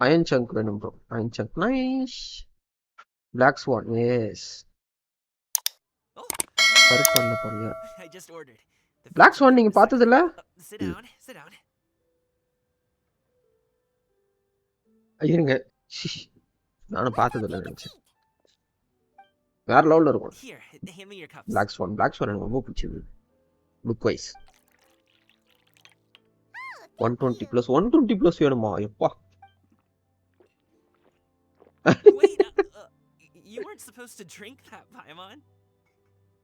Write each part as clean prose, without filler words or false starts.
Iron chunk வேணும் bro. Iron chunk. Nice. Black swan. Yes. கருப்பு பண்ண பாருங்க. Black swan நீங்க பார்த்தது இல்ல? இருங்க. நானும் பார்த்தது இல்ல நினைச்சேன். வேற லெவல்ல இருக்கும். Black swan எனக்கு ரொம்ப பிடிச்சது. Look wise. 120 plus வேணுமா? எப்பா. Wait, you weren't supposed to drink that, P.M.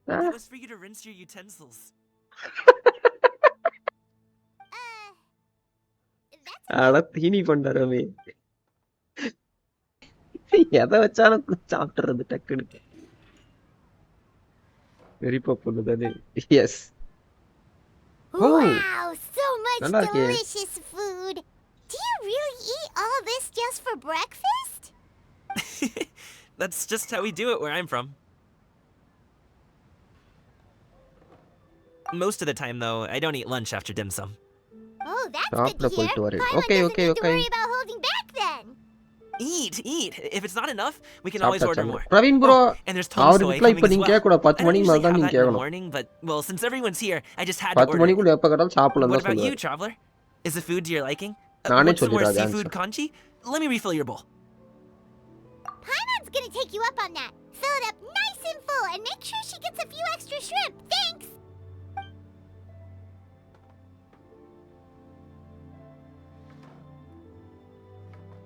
That was for you to rinse your utensils. அட தீனி பண்டாரமே. எதை வச்சாலும் சாப்பிட்டுறது டக்குன்னு. Very popular தானே. Yes. Wow, so much delicious food. Do you really eat all this just for breakfast? That's just how we do it where I'm from. Most of the time, though, I don't eat lunch after dim sum. Oh, that's good to hear. Okay. To worry about holding back then. Eat. If it's not enough, we can always order more. Praveen bro, and there's Tom Soy coming as well. I don't usually have that in the morning, but well, since everyone's here, I just had to order. What about you, traveler? Is the food to your liking? Want some more seafood congee? Let me refill your bowl. Paimon's gonna take you up on that. Fill it up nice and full, and make sure she gets a few extra shrimp. Thanks.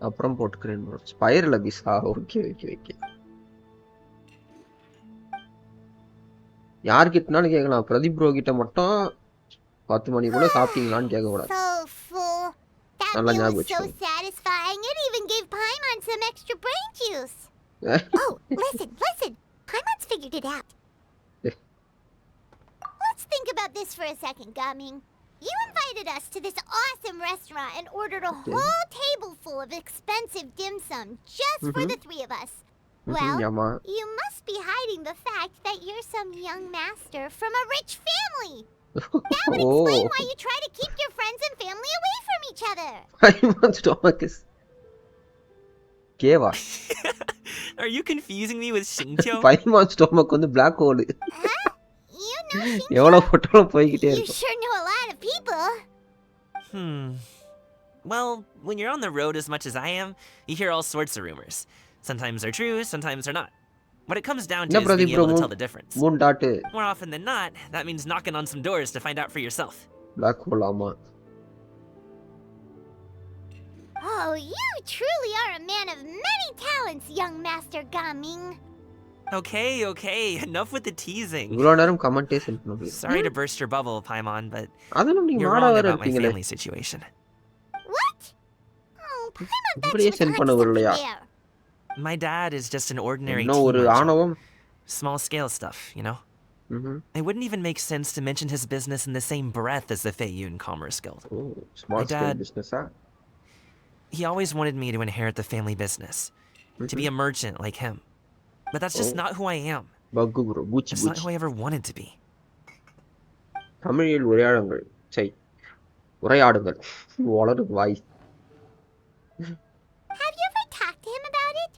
அப்புறம் போட்டுக்கிறேன் bro. Spiral அபிஸா. Okay. யார்கிட்டனாலும் கேட்கலாம். Pradeep bro கிட்ட மட்டும் 10 மணிக்குள்ள சாப்பிட்டீங்களான்னு கேட்க கூடாது. நல்லா ஞாபகம் வச்சுக்கோ. So satisfying. It even gave Paimon some extra brain juice. Oh, listen. Paimon's figured it out. Let's think about this for a second, Gaming. You invited us to this awesome restaurant and ordered a whole table full of expensive dim sum just for the three of us. Well, you must be hiding the fact that you're some young master from a rich family. That would explain why you try to keep your friends and family away from each other. Paimon's stomach is... Keva. Are you confusing me with Xingqiu? Paimon's stomach on the black hole. You know Xingqiu. You sure know a lot of people. Well, when you're on the road as much as I am, you hear all sorts of rumors. Sometimes they're true, sometimes they're not. What it comes down to is being able to tell the difference. More often than not, that means knocking on some doors to find out for yourself. Black hole, ama. Oh, you truly are a man of many talents, young Master Gaming. Okay, enough with the teasing. Sorry to burst your bubble, Paimon, but you're wrong about my family situation. What? Oh, Paimon, that's what I'm My dad is just an ordinary teenager. Small-scale stuff, you know? It wouldn't even make sense to mention his business in the same breath as the Feiyun Commerce Guild. Small-scale business, huh? He always wanted me to inherit the family business, to be a merchant like him. But that's just not who I am. That's not who I ever wanted to be. தமிழில் உரையாடுங்கள். உரையாடுங்கள். வளரும் வாய். Have you ever talked to him about it?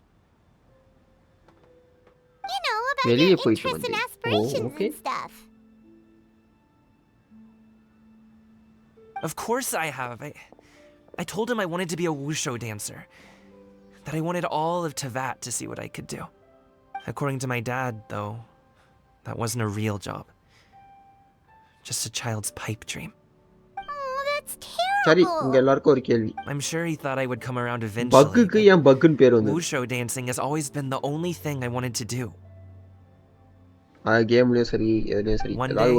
You know, about your interests and aspirations and stuff. Of course I have. I told him I wanted to be a wushu dancer. That I wanted all of Tevat to see what I could do. According to my dad, though, that wasn't a real job. Just a child's pipe dream. Oh, that's terrible. I'm sure he thought I would come around eventually. Wushu dancing has always been the only thing I wanted to do. One day,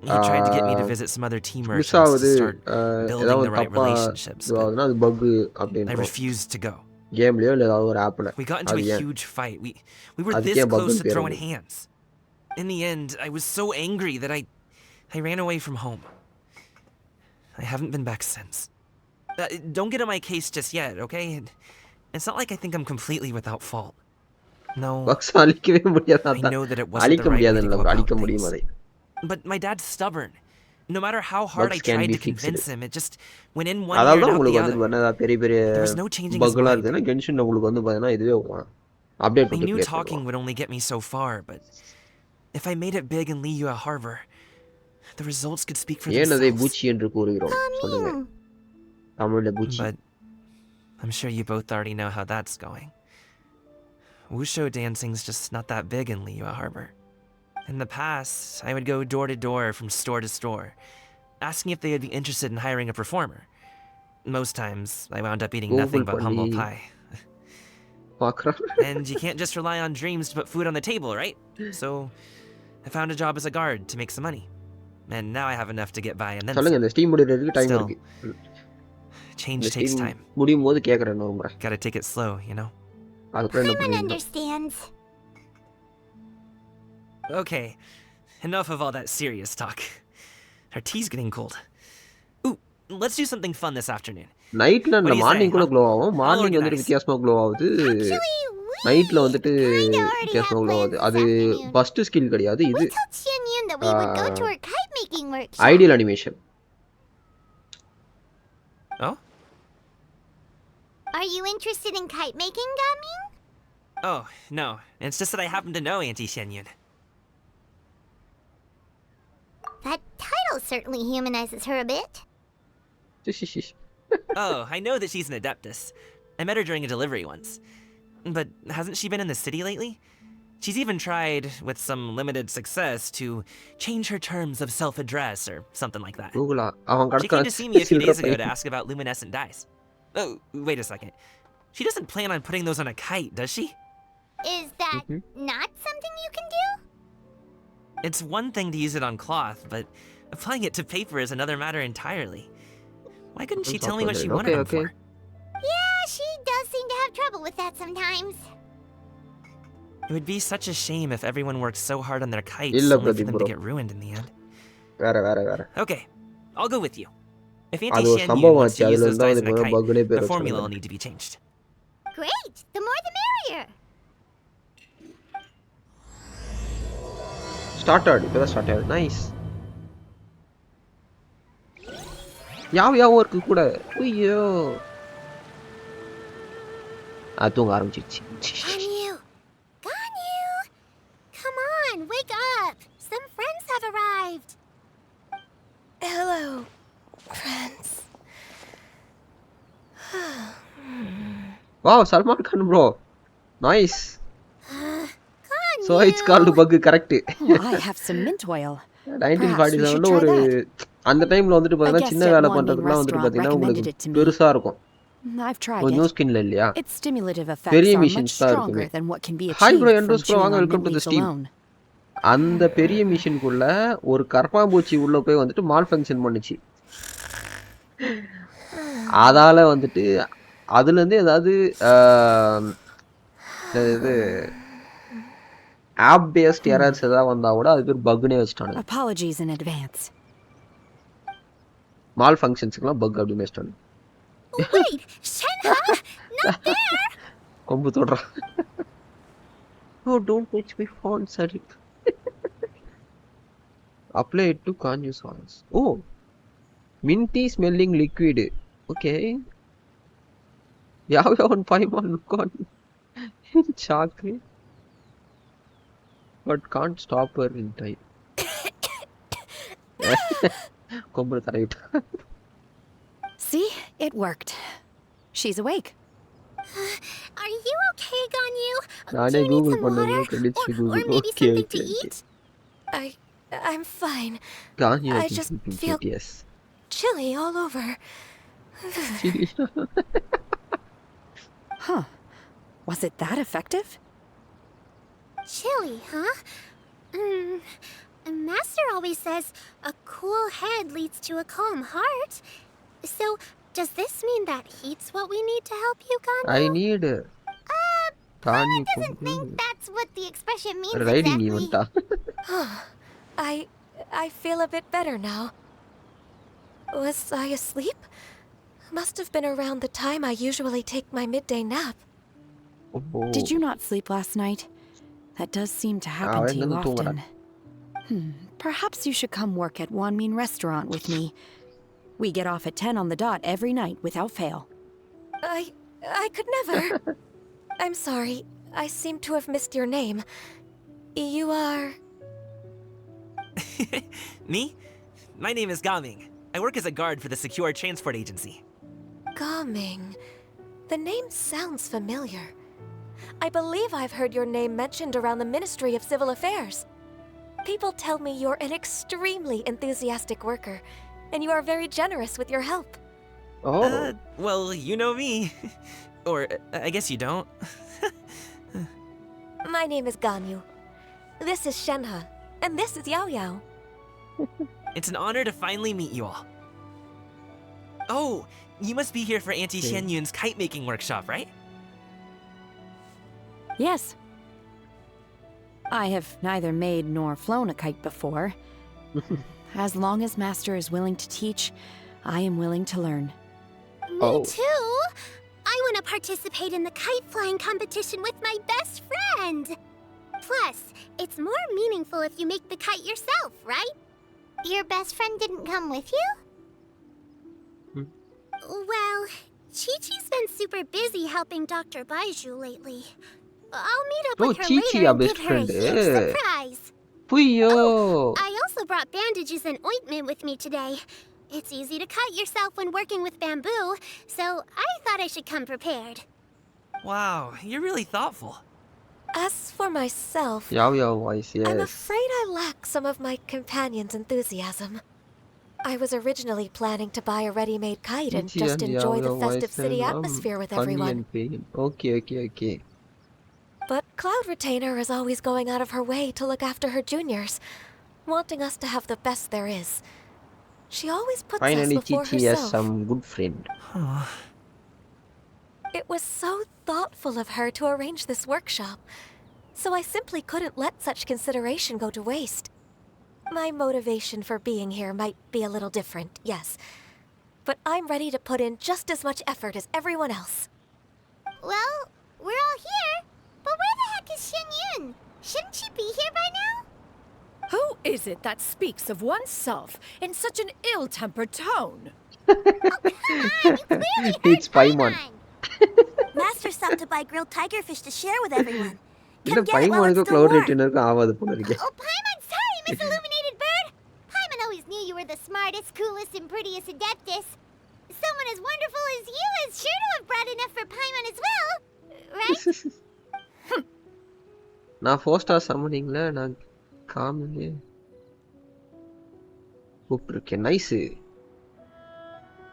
he tried to get me to visit some other team merchants to start building the right relationships, but I refused to go. We got into a huge fight. We were this close to throwing hands. In the end, I was so angry that I ran away from home. I haven't been back since. Don't get on my case just yet, okay? It's not like I think I'm completely without fault. No, I know that it wasn't the right way to go about things. But my dad's stubborn. No matter how hard Bugs I can tried be to fixed. convince him, it just went in one ear அதால and தான் out the உங்களுக்கு other. வந்து பெரிய பெரிய There was no changing his பக்லாம் mind. இருக்குதுன்னா Genshin உங்களுக்கு வந்து பார்த்தீங்கன்னா இதுவே அப்டேட் I விட்டு knew ப்ளே talking பண்ணுவான். would only get me so far, but if I made it big and leave you a harbor, the results could speak for ஏன் அதை themselves. பூச்சி என்று கூறுகிறோம் சொல்லுங்க. தமிழ்ல பூச்சி. But I'm sure you both already know how that's going. Wushu dancing's just not that big in Liyue Harbor. In the past, I would go door to door from store to store, asking if they would be interested in hiring a performer. Most times, I wound up eating nothing but humble pie. And you can't just rely on dreams to put food on the table, right? So, I found a job as a guard to make some money. And now I have enough to get by and then சொல்லுங்க, இந்த steam முடியறதுக்கு time இருக்கு. Change takes time. முடியும் போது கேக்குறேன் நான் உங்களை. Gotta take it slow, you know? Paimon understands. Okay, enough of all that serious talk. Our tea's getting cold. Ooh, let's do something fun this afternoon. நைட்ல அந்த morning கூட glow ஆகும். Morning வந்துட்டு வித்தியாசமா க்ளோ ஆகுது. நைட்ல வந்துட்டு வித்தியாசமா க்ளோ ஆகுது. அது ஃபர்ஸ்ட் ஸ்கில் கிடையாது இது. Ideal animation. Oh? Are you interested in kite making, Gaming? Oh, no. It's just that I happen to know Auntie Xianyun. That title certainly humanizes her a bit. Oh, I know that she's an adeptus. I met her during a delivery once. But hasn't she been in the city lately? She's even tried, with some limited success, to change her terms of self-address or something like that. She came to see me a few days ago to ask about luminescent dyes. Oh, wait a second. She doesn't plan on putting those on a kite, does she? Is that not something you can do? It's one thing to use it on cloth, but applying it to paper is another matter entirely. Why couldn't she tell me what she wanted them for? Yeah, she does seem to have trouble with that sometimes. It would be such a shame if everyone worked so hard on their kites only for them to get ruined in the end. Okay, I'll go with you. If Auntie Xianyun wants to use those dyes in a kite, the formula will need to be changed. Great! The more the merrier! Started. Nice. யாவ் இருக்கு கூட. ஐயோ. தூங்க ஆரம்பிச்சிருச்சு. Ganyu! Come on, wake up! Some friends have arrived. Hello, friends. Wow, Salman Khan bro. Nice. Ganyu! So it's called bug correct. I have some mint oil. 1947 ஒரு அந்த டைம்ல வந்துட்டு பாத்தீங்கன்னா சின்ன வேலை பண்றதுக்குலாம் வந்துட்டு பாத்தீங்கன்னா உங்களுக்கு பெருசா இருக்கும். I've tried new it. ஸ்கின்ல இல்லையா? Its stimulative effects பெரிய are much மிஷின்ஸ் தான் stronger இருக்குமே. than what can be hi achieved bro from என்ட்ரோஸ் ப்ரோ வாங்க chewing on welcome to mint the leaves stream. alone. அந்த பெரிய மிஷினுக்குள்ள ஒரு கர்ப்பாம்பூச்சி உள்ள போய் வந்துட்டு மால் ஃபங்க்ஷன் பண்ணுச்சு. அதால வந்துட்டு அதுல இருந்து ஏதாவது இது ஆப் பேஸ்ட் எரர்ஸ் ஏதாவது வந்தா கூட அது பேர் பக்னே வச்சிட்டாங்க. Apologies in advance. மால் ஃபங்க்ஷன்ஸ்க்குலாம் பக் அப்படி வச்சிட்டாங்க. Wait, Shenhe, not there. கொம்பு தொடுறா. Oh, don't touch my phone, sorry. Apply it to Kanyu songs. Oh, minty smelling liquid. Okay. Yeah, on Paimon look on chocolate. But can't stop her in time. கொம்பு தரையிட்ட. See, it worked. She's awake. Are you okay, Ganyu? நானே Google பண்ணது credits to Google. Maybe okay something okay. to eat? I'm fine. Ganyu I just feel yes. chilly all over. Huh. Was it that effective? Chilly, huh? Master always says a cool head leads to a calm heart. So, does this mean that heat's what we need to help you, Ganyu? I need Ganyu doesn't think that's what the expression means riding exactly. ஈவென்ட்டா? I feel a bit better now. Was I asleep? Must have been around the time I usually take my midday nap. Did you not sleep last night? That does seem to happen to you often. Perhaps you should come work at Wanmin Restaurant with me. We get off at 10 on the dot every night without fail. I could never. I'm sorry. I seem to have missed your name. You are... Me? My name is Gaming. I work as a guard for the Secure Transport Agency. Gaming. The name sounds familiar. I believe I've heard your name mentioned around the Ministry of Civil Affairs. People tell me you're an extremely enthusiastic worker, and you are very generous with your help. Oh. Well, you know me. Or, I guess you don't. My name is Ganyu. This is Shenhe, and this is Yao Yao. It's an honor to finally meet you all. Oh, you must be here for Auntie Xianyun's kite-making workshop, right? Yes. I have neither made nor flown a kite before. As long as Master is willing to teach, I am willing to learn. Me too! I want to participate in the kite flying competition with my best friend! Plus, it's more meaningful if you make the kite yourself, right? Your best friend didn't come with you? Well, Chi-Chi's been super busy helping Dr. Baiju lately. I'll meet up with her later and give her a huge surprise. Oh, I also brought bandages and ointment with me today. It's easy to cut yourself when working with bamboo, so I thought I should come prepared. Wow, you're really thoughtful. As for myself, voice, yes. I'm afraid I lack some of my companion's enthusiasm. I was originally planning to buy a ready-made kite and just enjoy the festive city atmosphere with everyone. Okay. But Cloud Retainer is always going out of her way to look after her juniors, wanting us to have the best there is. She always puts us before Chi-Chi herself. has some good friend. It was so thoughtful of her to arrange this workshop, so I simply couldn't let such consideration go to waste. My motivation for being here might be a little different, yes, but I'm ready to put in just as much effort as everyone else. Well, we're all here, but where the heck is Xianyun? Shouldn't she be here by now? Who is it that speaks of oneself in such an ill-tempered tone? Oh, come on, you clearly It's heard Paimon. Master stopped to buy grilled tigerfish to share with everyone. இந்த Come get it while it's பைமானுக்கு still cloud warm. ரைட்டினருக்கு ஆவாது போல இருக்கு. Oh, Paimon, sorry, Miss Illuminated Bird. Paimon always knew you were the smartest, coolest, and prettiest adeptus. Someone as wonderful as you is sure to have brought enough for Paimon as well, right? நான் 4-star summoningல நான் காமிலே கூப்பிட்டுருக்கேன். Nice.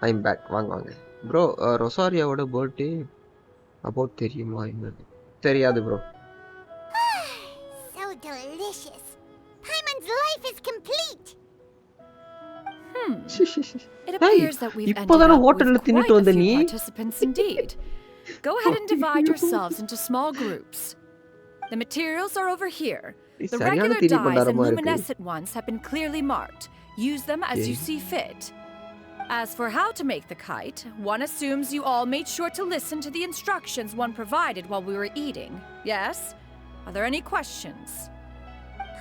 I'm back. வாங்க bro. ரொசாரியாவோட birthday about தெரியுமா? என்னது தெரியாது bro. So delicious. Paimon's life is complete. It appears that we've ended இப்போதான up with ஹோட்டல்ல quite தின்னுட்டு a வந்த few நீ. participants indeed. Go ahead and divide yourselves into small groups. The materials are over here. The regular dyes and luminescent ones have been clearly marked. Use them as you see fit. As for how to make the kite, one assumes you all made sure to listen to the instructions one provided while we were eating. Yes? Are there any questions?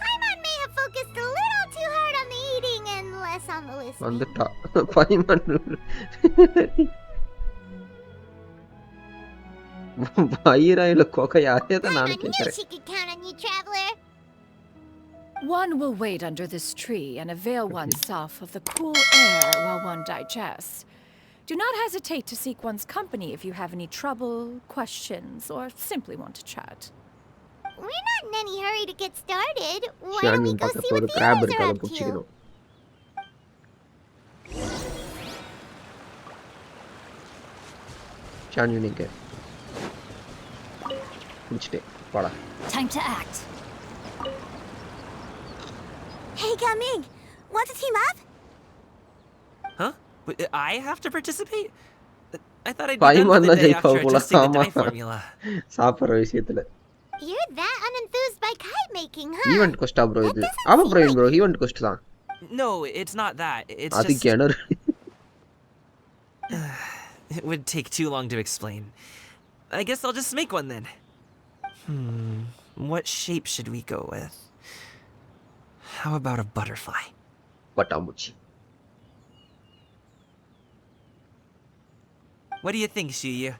Paimon may have focused a little too hard on the eating and less on the listening. வந்துட்டா பைமான். பைராயில Coca யாரே தான் நான் Paimon knew கேக்குறேன். she could count on you, traveler. One will wait under this tree and avail oneself of the cool air while one digests. Do not hesitate to seek one's company if you have any trouble, questions, or simply want to chat. We're not in any hurry to get started. Why don't we ஷானின் go see பக்கத்துல what ஒரு the graph others இருக்கு, are அதை up to? பிடிச்சிக்கணும். ஷானின் இங்க பிடிச்சிட்டேன். வாடா. Time to act. Hey, Gaming! Want to team up? Huh? I have to participate? I thought I'd be done for பைமான் the தான் day ஜெயிப்பா after போல. adjusting the ஆமா. dye formula. சாப்பிடுற விஷயத்துல. You're that unenthused by kite making, huh? Event Costa bro இது? ஆமா Praveen bro, event cost தான். No, it's not that. It's அது just... கிணறு. It would take too long to explain. I guess I'll just make one then. What shape should we go with? How about a butterfly? பட்டாம்பூச்சி. What do you think, Shuyu?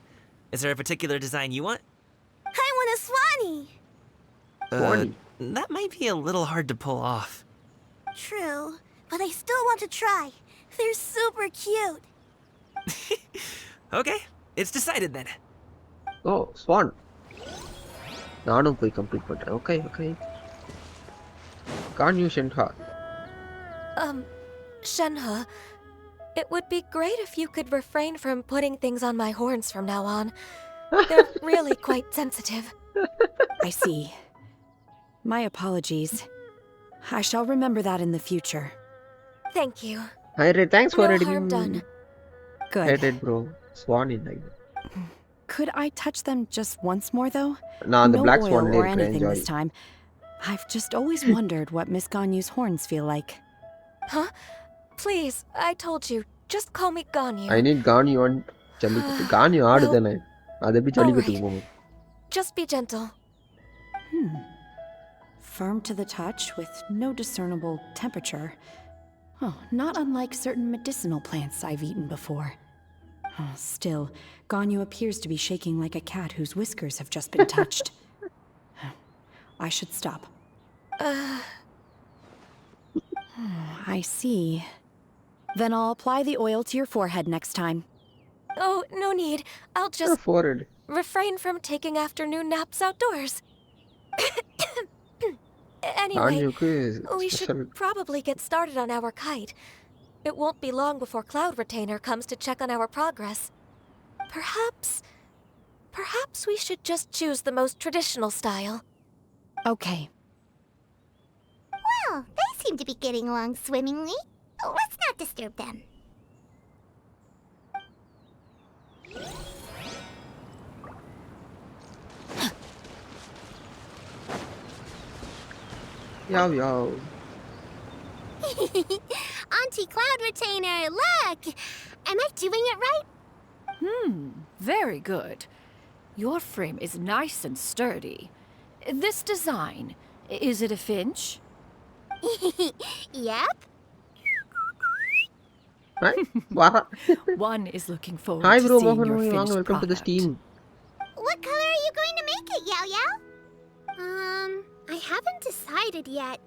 Is there a particular design you want? I want a swanee. Swanee? That might be a little hard to pull off. True, but I still want to try. They're super cute. Okay, it's decided then. Oh, swan. நானும் போய் complete பண்றேன். Okay. Can't you send her? Shenhe, it would be great if you could refrain from putting things on my horns from now on. They're really quite sensitive. I see. My apologies. I shall remember that in the future. Thank you. Hi, Red. Thanks for No reading. harm done. Good. Red, bro. Swan in like that. Could I touch them just once more, though? Nah, the No black oil swan or later, anything enjoy. this time. I've just always wondered what Miss Ganyu's horns feel like. Huh? Please, I told you. Just call me Ganyu. I need Ganyu on jallikattu. Ganyu ஆடுதானே. அது எப்படி ஜல்லிக்கட்டுக்கு போகும்? Just be gentle. Firm to the touch with no discernible temperature. Oh, not unlike certain medicinal plants I've eaten before. Oh, still, Ganyu appears to be shaking like a cat whose whiskers have just been touched. I should stop. I see. Then I'll apply the oil to your forehead next time. Oh, no need. I'll Your just forehead. refrain from taking afternoon naps outdoors. Anyway, Ganyuக்கு we special. should probably get started on our kite. It won't be long before Cloud Retainer comes to check on our progress. Perhaps we should just choose the most traditional style. Okay. Well, they seem to be getting along swimmingly. Let's not disturb them. Yow. Auntie Cloud Retainer, look! Am I doing it right? Very good. Your frame is nice and sturdy. This design, is it a finch? Yep. Hi. Wow. One is looking forward Hi to bro, seeing your Mohan. finished Welcome to the product. Steam. What color are you going to make it, Yao Yao? I haven't decided yet.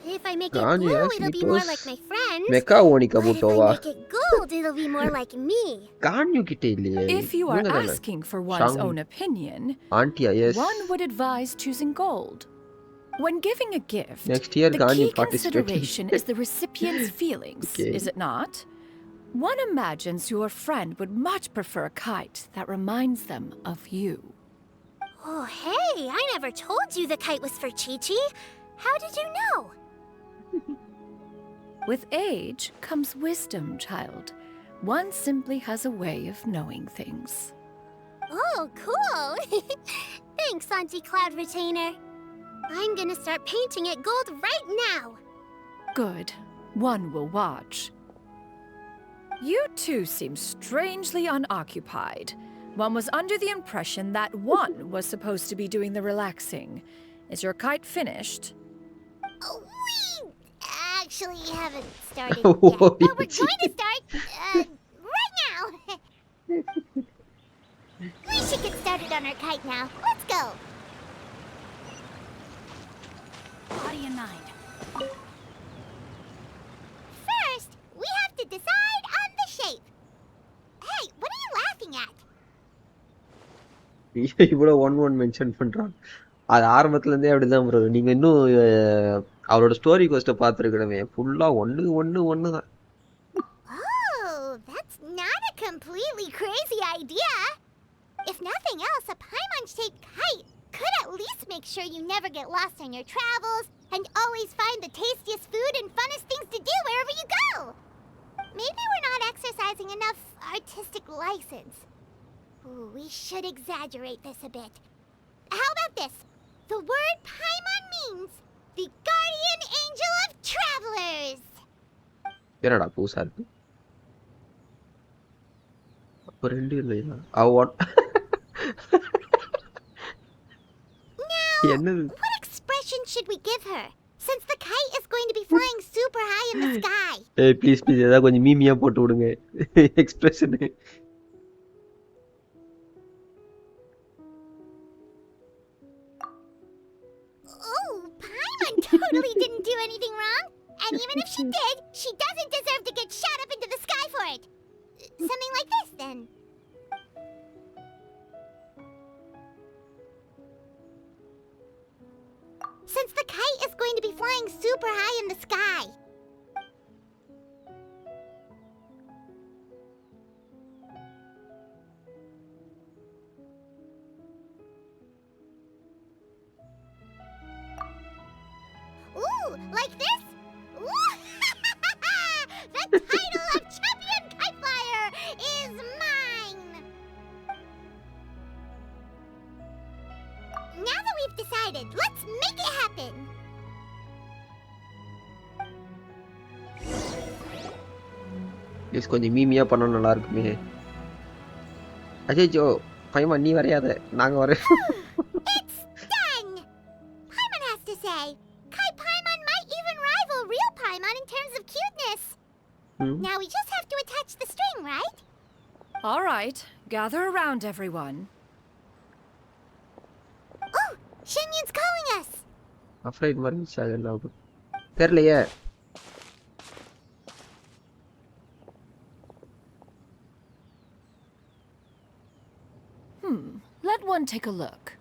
If I make it Ganyu, blue, yes, it'll be it more was like my friends. Mecha Onika But if I Butova. make it gold, it'll be more like me. Ganyu கிட்ட இல்லையே. If you are இவங்க தானே. asking for one's Shang. own opinion, Auntie, yes. one would advise choosing gold. When giving a gift, Next year, the Ganyu key participating. consideration is the recipient's feelings, Okay. is it not? One imagines your friend would much prefer a kite that reminds them of you. Oh, hey, I never told you the kite was for Chi-Chi. How did you know? With age comes wisdom, child. One simply has a way of knowing things. Oh, cool. Thanks, Auntie Cloud Retainer. I'm gonna start painting it gold right now. Good. One will watch. You two seem strangely unoccupied. One was under the impression that one was supposed to be doing the relaxing. Is your kite finished? Oh, we actually haven't started yet, but we're going to start right now. We should get started on our kite now. Let's go. Body and mind. First, we have to decide on the shape. Hey, what are you laughing at? இவ்வளோ one mention பண்றான். அது ஆரம்பத்துல இருந்தே அப்படிதான் bro. நீங்க இன்னும் அவரோட story கோஸ்ட்டை பார்த்துருக்கணுமே. ஃபுல்லா ஒன்று தான். Oh, that's not a completely crazy idea. If nothing else, a Paimon-shaped kite could at least make sure you never get lost on your travels and always find the tastiest food and funnest things to do wherever you go. Maybe we're not exercising enough artistic license. Ooh, we should exaggerate this a bit. How about this? The word Paimon means the guardian angel of travelers. என்னடா புதுசா இருக்கு? அப்போ ரெண்டு இல்லையா? Now, என்னது? what expression should we give her? Since the kite is going to in the sky. Hey, please, ஏதாவது கொஞ்சம் மீமியா போட்டு விடுங்க expression. Oh, Paimon totally didn't do anything wrong. And even if she did, she doesn't deserve to get shot up into the sky for it. Something like this, then. Since the kite is going to be flying super high in the sky. Ooh, like this? Ooh. The title of champion kite flyer is mine! Now that we've decided, let's make it happen! Please கொஞ்சம் மீமியா பண்ணா நல்லா இருக்குமே. அஜய்ஜோ பையன் நீ வரையாத, நாங்க வர. It's done! Paimon has to say, Kai Paimon might even rival real Paimon in terms of cuteness. Now we just have to attach the string, right? All right, gather around, everyone. Oh, Shenyun's calling us. Afraid மறந்துச்சு அதெல்லாம் தெரியலையே. Let one take a look.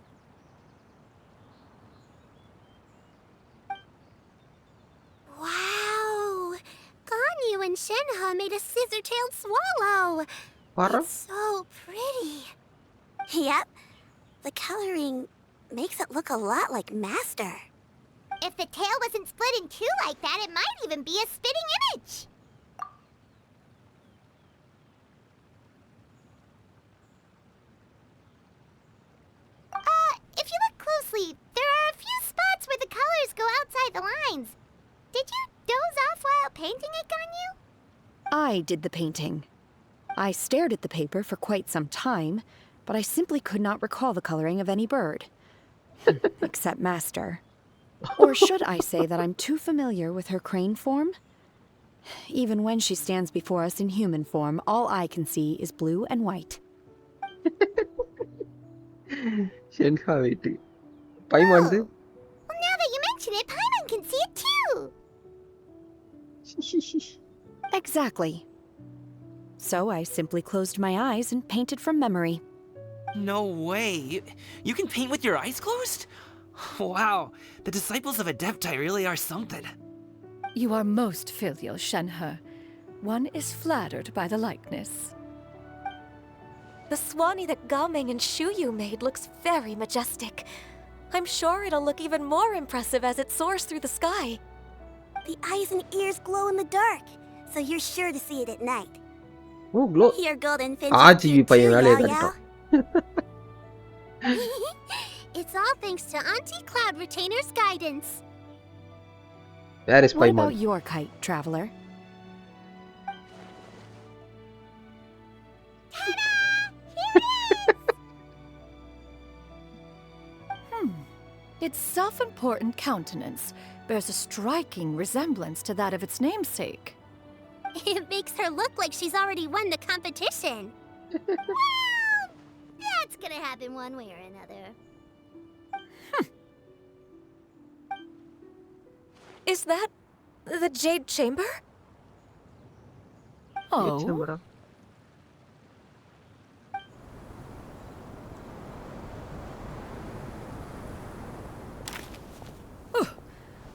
Wow! Ganyu and Shenhe made a scissor-tailed swallow. It's so pretty. Yep. The coloring makes it look a lot like Master. If the tail wasn't split in two like that, it might even be a spitting image. If you look closely, there are a few spots where the colors go outside the lines. Did you doze off while painting it, Ganyu? I did the painting. I stared at the paper for quite some time, but I simply could not recall the coloring of any bird. Except Master. Or should I say that I'm too familiar with her crane form? Even when she stands before us in human form, all I can see is blue and white. ஷென்ஹா wait பைமான் Well, now that you mention it, Paimon can see it too. Exactly. So I simply closed my eyes and painted from memory. No way. You can paint with your eyes closed? Wow, the disciples of Adepti really are something. You are most filial, Shenhe. One is flattered by the likeness. The swanee that Gaming and Shuyu made looks very majestic. I'm sure it'll look even more impressive as it soars through the sky. The eyes and ears glow in the dark, so you're sure to see it at night. Oh glow Your golden fins RGB பையன் வேலையை கரெக்டான். It's all thanks to Auntie Cloud Retainer's guidance. Where is What பைமான்? about your kite, traveler? Its self-important countenance bears a striking resemblance to that of its namesake. It makes her look like she's already won the competition. Well, that's gonna happen one way or another. Is that the Jade Chamber? Oh,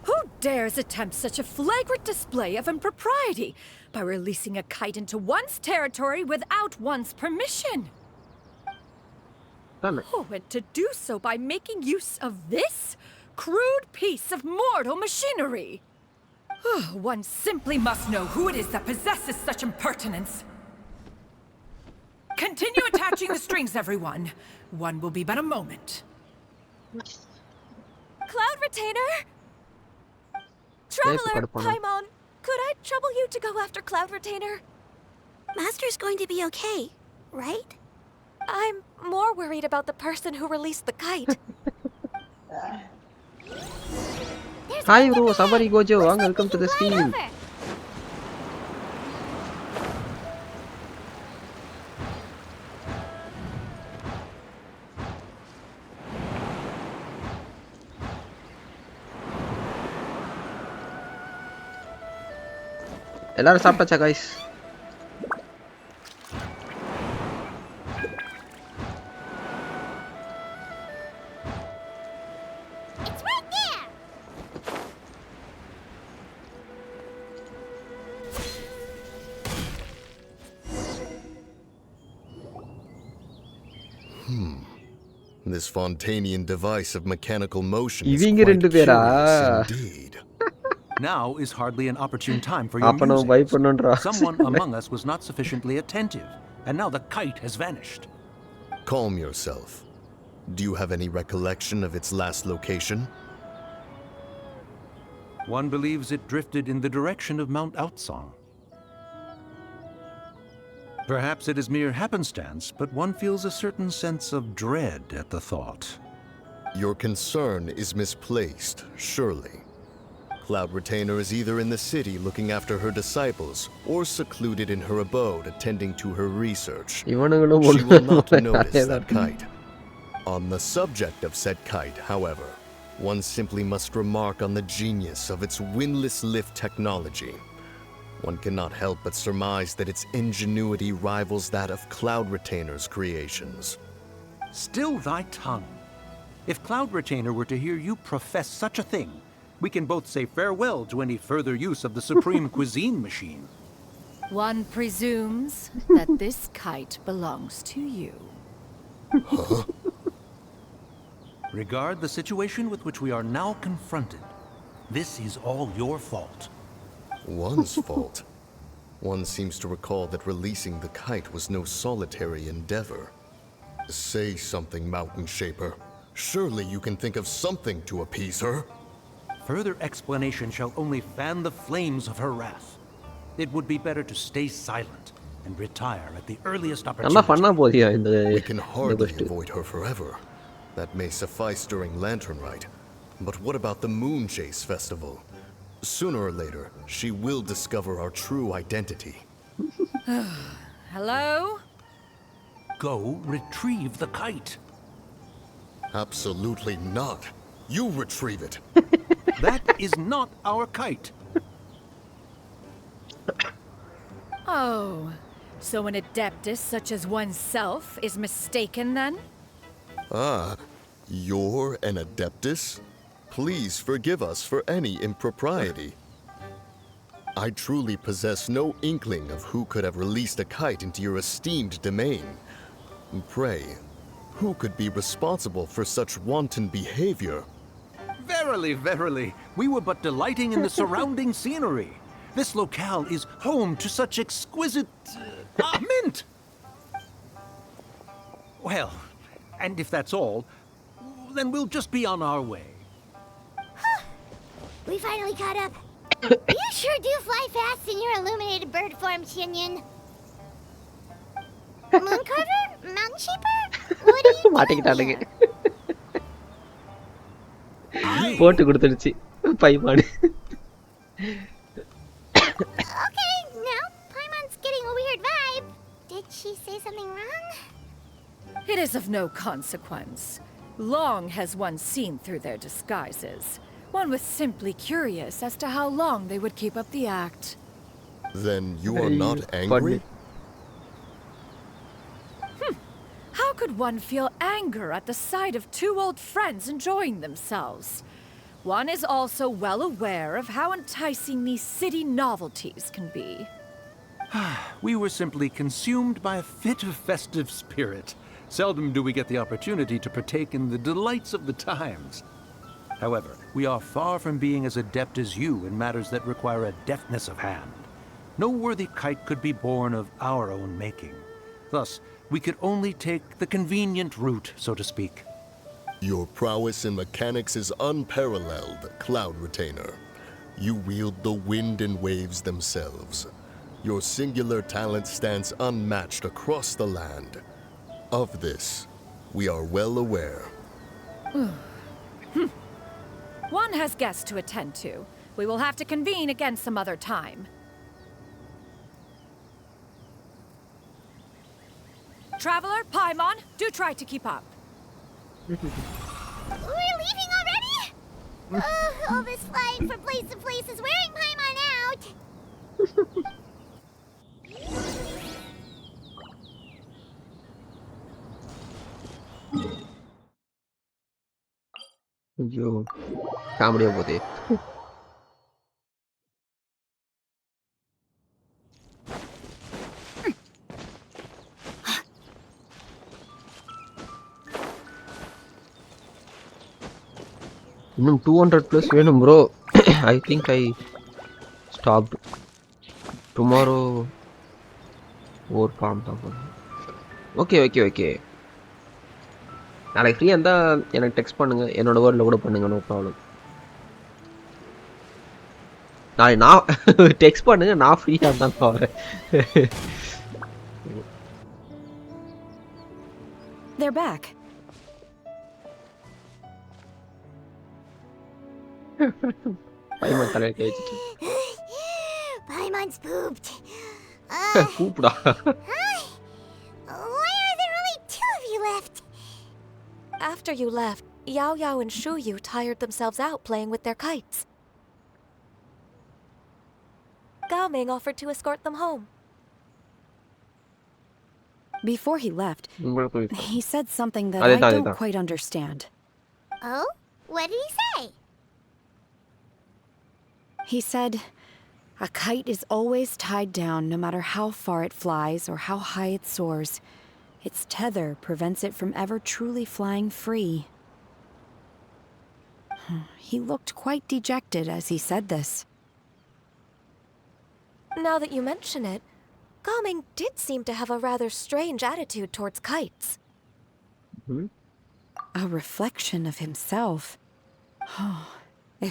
who dares attempt such a flagrant display of impropriety by releasing a kite into one's territory without one's permission? Oh, and to do so by making use of this crude piece of mortal machinery. One simply must know who it is that possesses such impertinence. Continue attaching the strings, everyone. One will be but a moment. Cloud Retainer? Traveler, Paimon, could I trouble you to go after Cloud Retainer? Master's going to be okay, right? I'm more worried about the person who released the kite. Hi bro, Sabari Gojo, welcome to the stream. எல்லாரும் சாப்பிட்டாச்சா guys? It's right there. This Fontanian device of mechanical motion is இவங்க quite ரெண்டு பேரா? curious indeed. Now is hardly an opportune time for your musings. Someone among us was not sufficiently attentive, and now the kite has vanished. Calm yourself. Do you have any recollection of its last location? One believes it drifted in the direction of Mount Outsong. Perhaps it is mere happenstance, but one feels a certain sense of dread at the thought. Your concern is misplaced, surely. Cloud Retainer is either in the city looking after her disciples, or secluded in her abode attending to her research. She will not notice that kite. On the subject of said kite, however, one simply must remark on the genius of its windless lift technology. One cannot help but surmise that its ingenuity rivals that of Cloud Retainer's creations. Still thy tongue. If Cloud Retainer were to hear you profess such a thing, we can both say farewell to any further use of the supreme cuisine machine. One presumes that this kite belongs to you. Huh? Regard the situation with which we are now confronted. This is all your fault. One's fault? One seems to recall that releasing the kite was no solitary endeavor. Say something, Mountain Shaper. Surely you can think of something to appease her. Further explanation shall only fan the flames of her wrath. It would be better to stay silent and retire at the earliest opportunity. We can hardly avoid her forever. That may suffice during Lantern Rite. But what about the Moon Chase Festival? Sooner or later, she will discover our true identity. Hello? Go retrieve the kite. Absolutely not. You retrieve it. That is not our kite. Oh, so an adeptus such as oneself is mistaken then? Ah, you're an adeptus? Please forgive us for any impropriety. I truly possess no inkling of who could have released a kite into your esteemed domain. Pray, who could be responsible for such wanton behavior? Verily, verily, we were but delighting in the surrounding scenery. This locale is home to such exquisite mint. Well, and if that's all, then we'll just be on our way. We finally caught up. You sure do fly fast in your illuminated bird form, Chinyan. Moon Carver? Mountain Shaper? What are you doing here? போட்டு கொடுத்துடுச்சு பைமான். Okay, now Paimon's getting a weird vibe. Did she say something wrong? It is of no consequence. Long has one seen through their disguises. One was simply curious as to how long they would keep up the act. Then you are not angry? How could one feel anger at the sight of two old friends enjoying themselves? One is also well aware of how enticing these city novelties can be. We were simply consumed by a fit of festive spirit. Seldom do we get the opportunity to partake in the delights of the times. However, we are far from being as adept as you in matters that require a deftness of hand. No worthy kite could be born of our own making. Thus, we could only take the convenient route, so to speak. Your prowess in mechanics is unparalleled, Cloud Retainer. You wield the wind and waves themselves. Your singular talent stands unmatched across the land. Of this, we are well aware. One has guests to attend to. We will have to convene again some other time. Traveler, Paimon, do try to keep up. We're leaving already? All this flying from place to place is wearing Paimon out. ஐயோ காமெடியா போதே. இன்னும் 200+ வேணும் bro. I think I stopped. Tomorrow or form தான். Okay okay okay. நாளைக்கு ஃப்ரீயாக இருந்தால் எனக்கு டெக்ஸ்ட் பண்ணுங்க, என்னோட வேர்டில் கூட பண்ணுங்க, நோ ப்ராப்ளம். நாளைக்கு நான் டெக்ஸ்ட் பண்ணுங்க, நான் ஃப்ரீயாக இருந்தால் போகிறேன். They're back. பைமன் தலையை கேட்டுட்டு. Paimon's pooped. கூப்பிடா. Why are there only 2 of you left? After you left, Yao Yao and Shu Yu tired themselves out playing with their kites. Gao Ming offered to escort them home. Before he left, he said something that I don't quite understand. Oh? What did he say? He said, a kite is always tied down no matter how far it flies or how high it soars. Its tether prevents it from ever truly flying free. He looked quite dejected as he said this. Now that you mention it, Gao Ming did seem to have a rather strange attitude towards kites. A reflection of himself.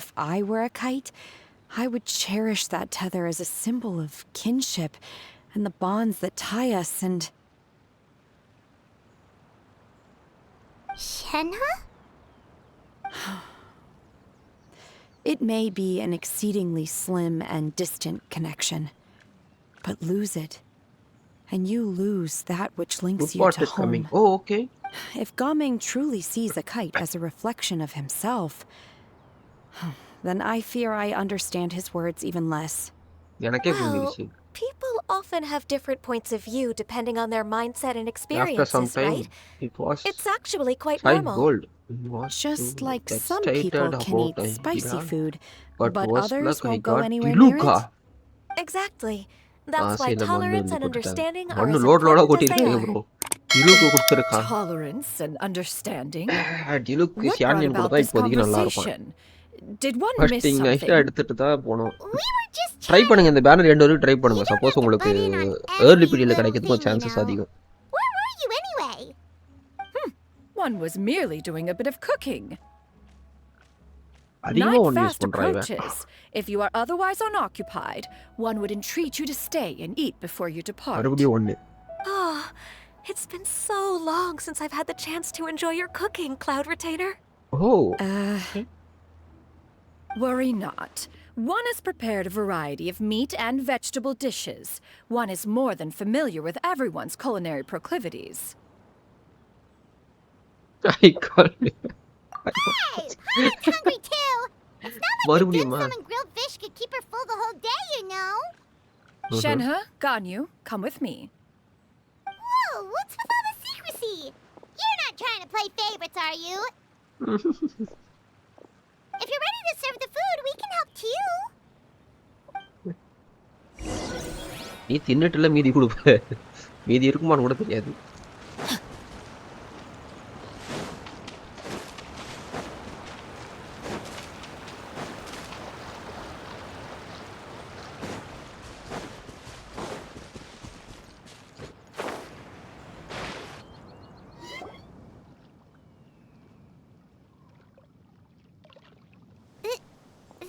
If I were a kite, I would cherish that tether as a symbol of kinship and the bonds that tie us and... Shenhe? It may be an exceedingly slim and distant connection, but lose it, and you lose that which links you to home. Oh, okay. If Gao Ming truly sees a kite as a reflection of himself, then I fear I understand his words even less. Well, people often have different points of view depending on their mindset and experiences, After some time, right? it was It's actually quite quite normal. gold. Just like some people can eat spicy food, but others won't go anywhere near it. Exactly. That's why tolerance and understanding are as load important as they are. bro. Diluக்கு கொடுத்திருக்கா. Tolerance and understanding. Diluக்கு What brought சியானியன் about கொடுத்தா this இப்போதைக்கு நல்லா இருக்கும். conversation? Did one First miss thing something? எடுத்துட்டு தான் போணும். We were just try chatting. பண்ணுங்க, இந்த banner 2 வரைக்கும் ட்ரை பண்ணுங்க. You don't suppose have to உங்களுக்கு butt in on early every பீரியட்ல little கிடைக்கிறதுக்கு thing, you சான்சஸ் know. அதிகம். Where were you anyway? One was merely doing a bit of cooking. அதிகமா Night ஒன்னு யூஸ் fast பண்றாங்க. approaches. If you are otherwise unoccupied, one would entreat you to stay and eat before you depart. மறுபடியும் ஒன்னு. Oh, it's been so long since I've had the chance to enjoy your cooking, Cloud Retainer. Oh. Worry not. One has prepared a variety of meat and vegetable dishes. One is more than familiar with everyone's culinary proclivities. I can't. Hey, Paimon's hungry too. It's not like the dim sum and grilled fish could keep her full the whole day, you know. Shenhe, Ganyu, come with me. Whoa, what's with all the secrecy? You're not trying to play favorites, are you? If you're ready to serve the food, we can help too. நீ தின்னுட்டுல மீதி கொடுப்ப. மீதி இருக்குமான்னு கூட தெரியாது.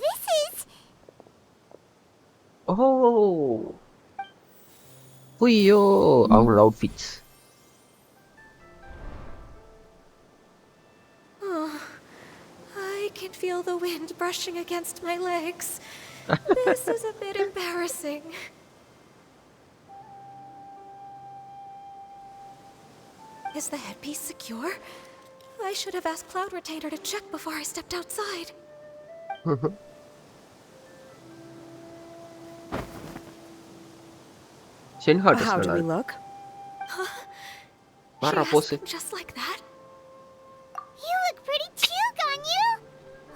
This is... Oh. Uyyo, அவங்களோட outfits. Oh, I can feel the wind brushing against my legs. This is a bit embarrassing. Is the headpiece secure? I should have asked Cloud Retainer to check before I stepped outside. How do we look? She asked him just like that? You look pretty too, Ganyu!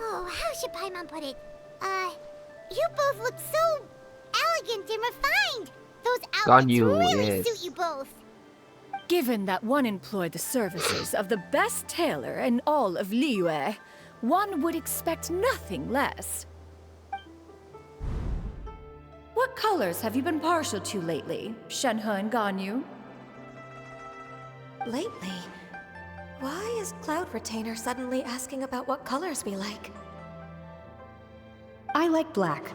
Oh, how should Paimon put it? You both look so elegant and refined! Those outfits really suit you both! Given that one employed the services of the best tailor in all of Liyue, one would expect nothing less. What colors have you been partial to lately, Shenhe and Ganyu? Lately? Why is Cloud Retainer suddenly asking about what colors we like? I like black.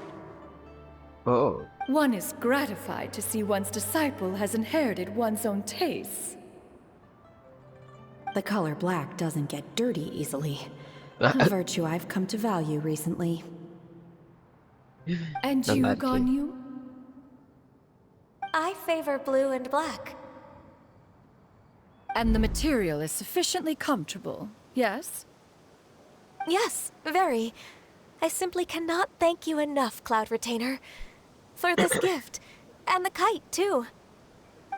Oh. One is gratified to see one's disciple has inherited one's own tastes. The color black doesn't get dirty easily. A virtue I've come to value recently. And you, Ganyu? I favor blue and black. And the material is sufficiently comfortable, yes? Yes, very. I simply cannot thank you enough, Cloud Retainer, for this gift. And the kite, too.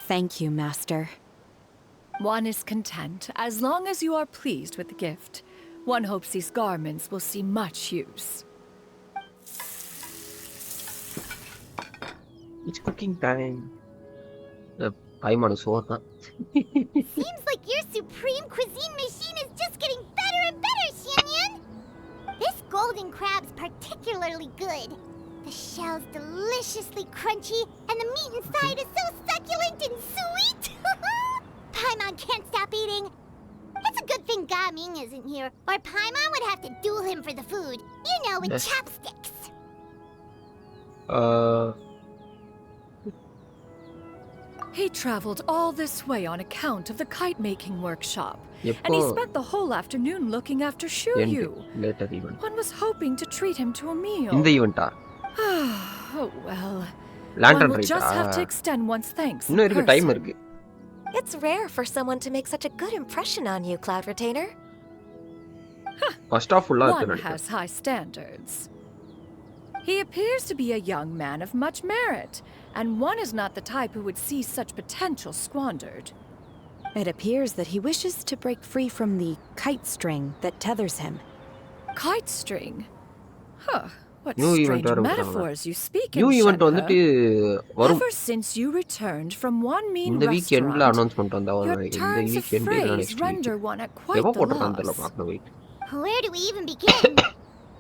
Thank you, Master. One is content, as long as you are pleased with the gift. One hopes these garments will see much use. It's cooking time. Paimon is over. Seems like your supreme cuisine machine is just getting better and better, Xianyun! This golden crab's particularly good. The shell's deliciously crunchy, and the meat inside is so succulent and sweet! Paimon can't stop eating. It's a good thing Gaming isn't here, or Paimon would have to duel him for the food. You know, with chopsticks. He traveled all this way on account of the kite-making workshop. And he spent the whole afternoon looking after Shuyu. One was hoping to treat him to a meal. In the event. Oh well. Lantern One will just have to extend one's thanks. It's rare for someone to make such a good impression on you, Cloud Retainer. One has high standards. He appears to be a young man of much merit, and one is not the type who would see such potential squandered. It appears that he wishes to break free from the kite string that tethers him. Kite string? Huh. What strange metaphors you speak in, Shenhe. Ever since you returned from one mean restaurant, your turns of phrase render one at quite the loss. Where do we even begin?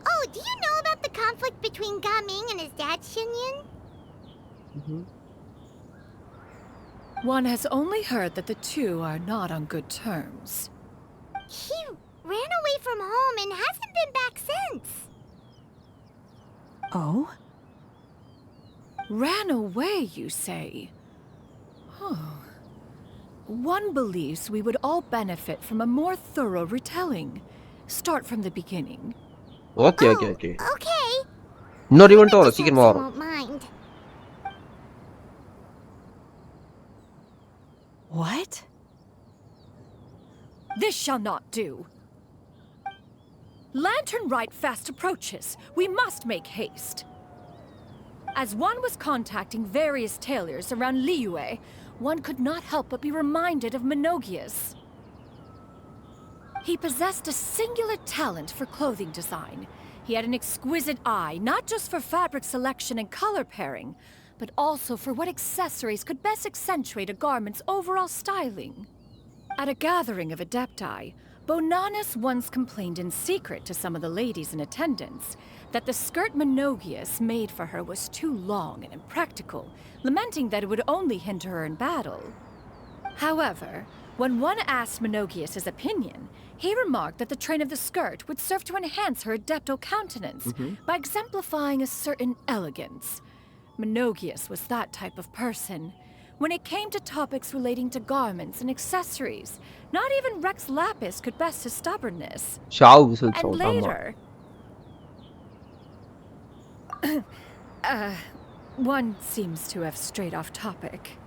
Oh, do you know about the conflict between Gaming and his dad, Xianyun? One has only heard that the two are not on good terms. He ran away from home and hasn't been back since. Oh? Ran away, you say? Oh. One believes we would all benefit from a more thorough retelling. Start from the beginning. Okay. Okay. Not even Taurus, you can won't mind. What? This shall not do. Lantern Rite fast approaches. We must make haste. As one was contacting various tailors around Liyue, one could not help but be reminded of Menogias. He possessed a singular talent for clothing design. He had an exquisite eye, not just for fabric selection and color pairing, but also for what accessories could best accentuate a garment's overall styling. At a gathering of adepti, Bonanis once complained in secret to some of the ladies in attendance that the skirt Menogias made for her was too long and impractical, lamenting that it would only hinder her in battle. However, when one asked Menogias his opinion, he remarked that the train of the skirt would serve to enhance her adepto countenance by exemplifying a certain elegance. Menogias was that type of person. When it came to topics relating to garments and accessories, not even Rex Lapis could best his stubbornness. And later... one seems to have strayed off topic.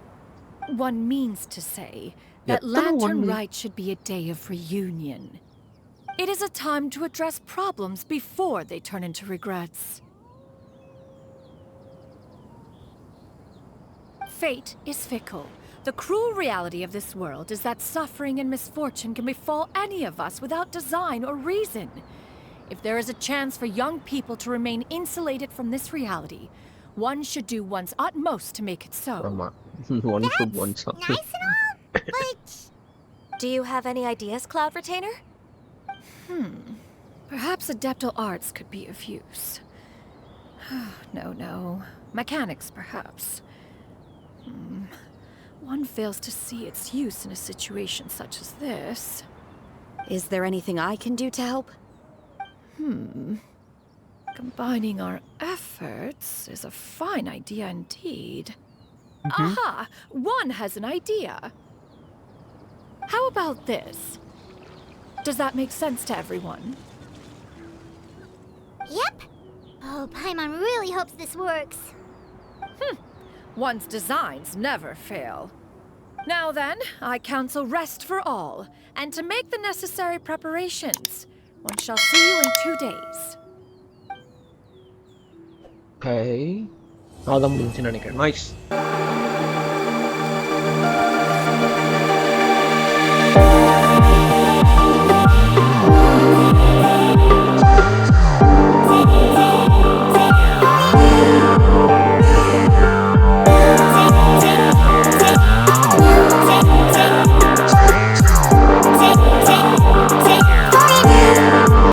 One means to say that Lantern Rite should be a day of reunion. It is a time to address problems before they turn into regrets. Fate is fickle. The cruel reality of this world is that suffering and misfortune can befall any of us without design or reason. If there is a chance for young people to remain insulated from this reality, one should do one's utmost to make it so. One should one Nice and all, but... Do you have any ideas, Cloud Retainer? Perhaps adeptal arts could be of use. No. Mechanics, perhaps. One fails to see its use in a situation such as this. Is there anything I can do to help? Combining our efforts is a fine idea indeed. Aha! One has an idea. How about this? Does that make sense to everyone? Yep. Oh, Paimon really hopes this works. One's designs never fail. Now then, I counsel rest for all, and to make the necessary preparations. One shall see you in 2 days. Okay. அதான் முடிஞ்சுன்னு நினைக்கிறேன். Nice.